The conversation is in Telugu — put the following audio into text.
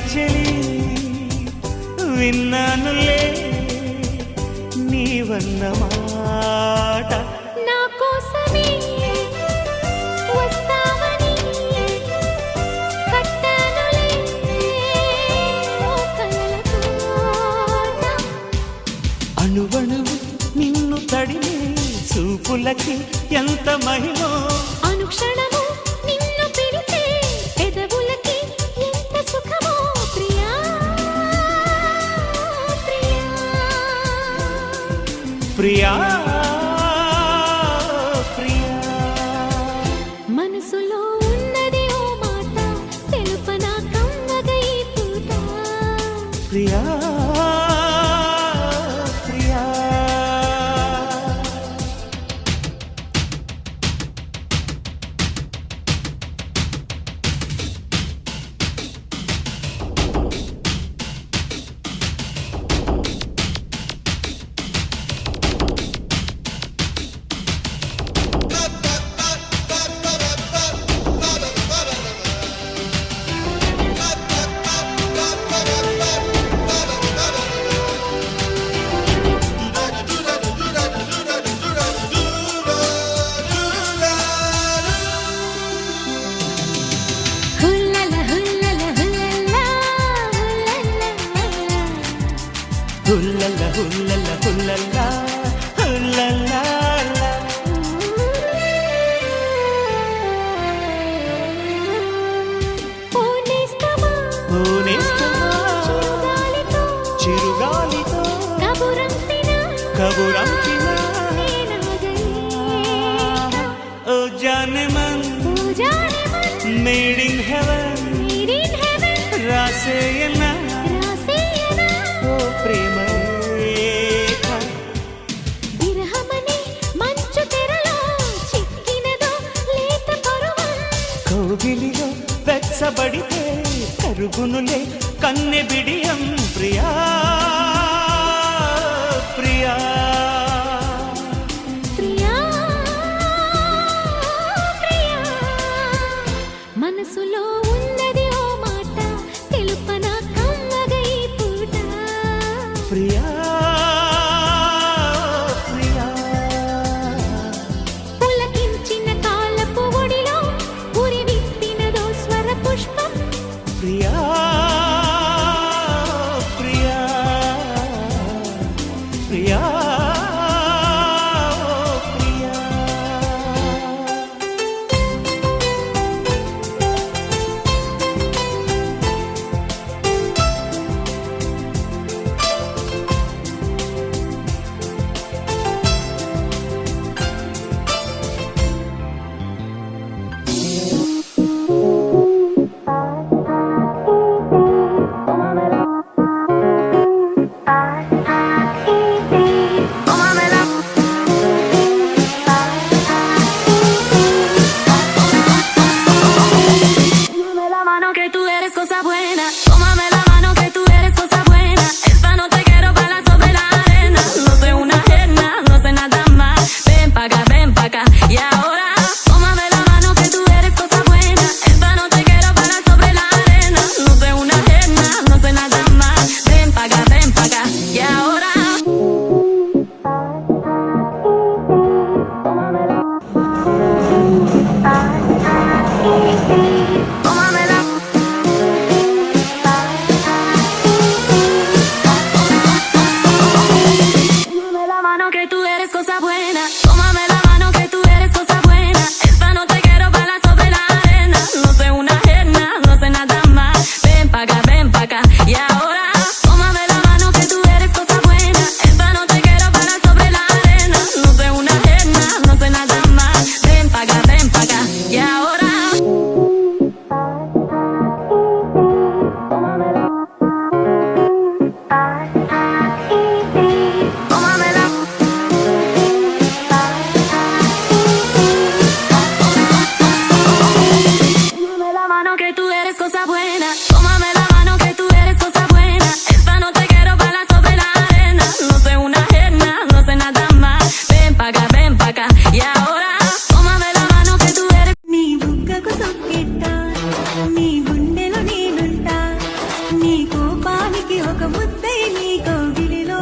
చెలి విన్నానులే నీవన్న మాట నా కోసమే వస్తావని కట్టానులే ఓ కలల కోట. అణువణువు నిన్ను తడిమే చూపులకి ఎంత మహిమో అనుక్షణము నిన్ను పిలిచే పెదవులకి ఎంత సుఖమో ప్రియా ప్రియా. ప్రియా ప్రియా మనసులో ఉన్నది ఓ మాట తెలుపనా కమ్మగా ఈ పూట. ప్రియా ప్రియా హుల్లల హుల్లల హుల్లల హుల్లల హుల్లల హుల్లల హుల్లల పూనేస్తమా పూనేస్తమా చిరుగాలితో కబురంపిన ఓ జానే మన్ మేడ్ ఇన్ హెవెన్ రాసేయనా ఓ ప్రేమ రేఖ కౌగిలిలో వెచ్చబడితే కరుగునులే కన్నె బిడియం ప్రియా ప్రియా మనసులో ఉన్నది ఓ మాట తెలుపనా కమ్మగా ఈ పూట. ప్రియా ప్రియా పులకించిన కాలపు ఒడిలో ఉరి విప్పినదో స్వర పుష్పం. ప్రియా ప్రియా ప్రియా నీ కోపానికి ఒక ముద్దై నీ కౌగిలిలో